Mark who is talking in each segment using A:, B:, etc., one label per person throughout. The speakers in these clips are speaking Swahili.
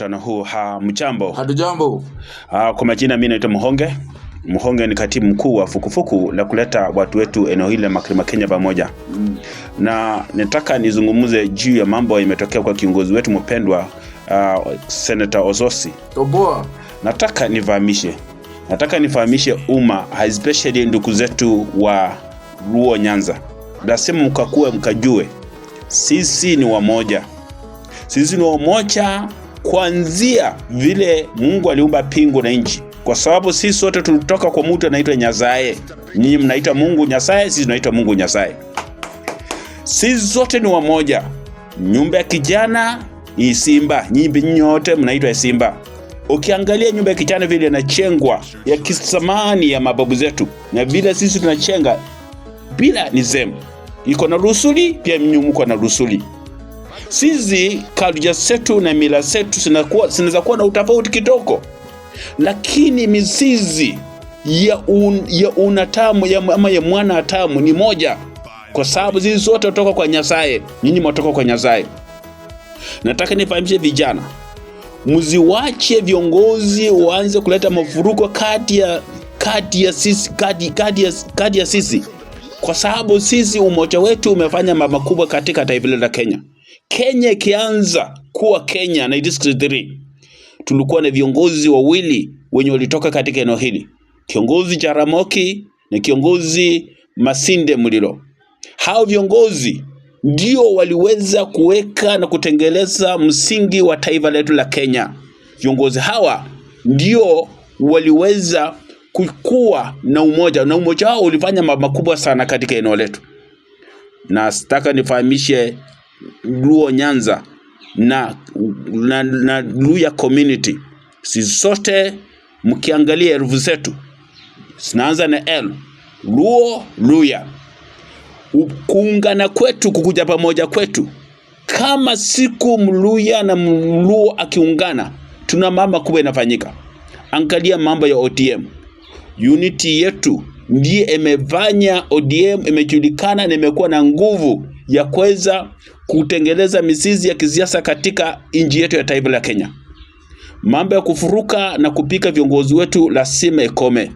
A: mkutano huu. Mjambo.
B: Hatujambo.
A: Kwa majina mimi naitwa Muhonge. Muhonge ni katibu mkuu wa Fukufuku la kuleta watu wetu eneo hili la Mlima Kenya pamoja. Na nataka nizungumuze juu ya mambo yametokea kwa kiongozi wetu mpendwa Senator Osotsi.
B: Toboa.
A: Nataka nifahamishe umma, especially ndugu zetu wa Luo Nyanza. Lazima mkajue sisi ni wamoja. Sisi ni wamoja kuanzia vile Mungu aliumba pingu na nchi. Kwa sababu sisi sote tulitoka kwa mtu anaitwa Nyasaye. Nyinyi mnaita Mungu Nyasaye, sisi tunaita Mungu Nyasaye. Sisi sote ni wamoja. Nyumba ya kijana ni simba, nyinyi nyote mnaitwa simba. Ukiangalia nyumba ya kijana vile inachengwa ya kisamani ya mababu zetu, na vile sisi tunachenga bila nizemu. Iko na rusuli, pia mnyumuko na rusuli. Sisi kalja zetu na mila zetu zinaweza kuwa na utofauti kidogo, lakini mizizi ya unatamu ama ya mwana atamu ni moja, kwa sababu sisi sote kutoka kwa Nyasaye. Nyinyi mtoka kwa Nyasaye. Nataka nifahamishe vijana, mziwache viongozi waanze kuleta mafuruko kati ya sisi, kwa sababu sisi umoja wetu umefanya mambo makubwa katika taifa la Kenya. Kenya ikianza kuwa Kenya 1963, tulikuwa na viongozi wawili wenye walitoka katika eneo hili, kiongozi Jaramogi na kiongozi Masinde Muliro. Hao viongozi ndio waliweza kuweka na kutengeleza msingi wa taifa letu la Kenya. Viongozi hawa ndio waliweza kukua na umoja wao ulifanya mambo makubwa sana katika eneo letu. Na sitaka nifahamishe Luo Nyanza na Luya community, sisi sote mkiangalia herufi zetu zinaanza na L. Luo, Luya. Kuungana kwetu, kukuja pamoja kwetu, kama siku Mluya na Mluo akiungana, tuna mambo kubwa inafanyika. Angalia mambo ya ODM. Unity yetu ndiye imefanya ODM imejulikana na imekuwa na nguvu ya kuweza kutengeleza mizizi ya kisiasa katika nchi yetu ya taifa la Kenya. Mambo ya kufuruka na kupika viongozi wetu lazima ikome.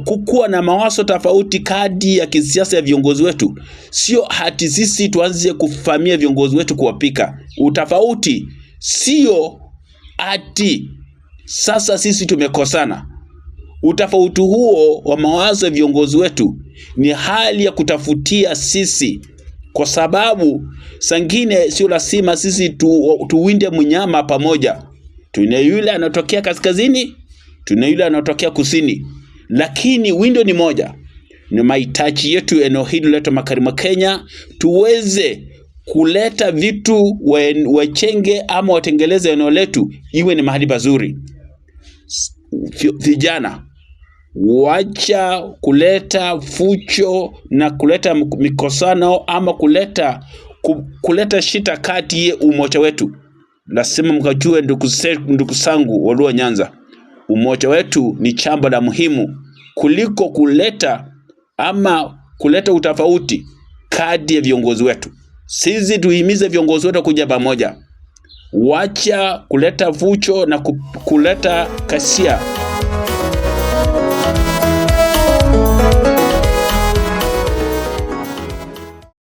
A: Kukuwa na mawazo tofauti kadi ya kisiasa ya viongozi wetu, sio hati sisi tuanze kufamia viongozi wetu kuwapika. Utofauti sio hati sasa sisi tumekosana. Utofauti huo wa mawazo ya viongozi wetu ni hali ya kutafutia sisi, kwa sababu sangine sio lazima sisi tuwinde mnyama pamoja. Tuna yule anatokea kaskazini, tuna yule anatokea kusini, lakini windo ni moja. Ni mahitaji yetu eneo hili letu Mlima Kenya tuweze kuleta vitu wachenge ama watengeleze eneo letu iwe ni mahali pazuri. Vijana, wacha kuleta fucho na kuleta mikosano ama kuleta shida kati ya umoja wetu. Lazima mkajue ndugu zangu wa Luo Nyanza, umoja wetu ni jambo la muhimu kuliko kuleta utofauti kati ya viongozi wetu. Sisi tuhimize viongozi wetu kuja pamoja. Wacha kuleta fucho na kuleta kasia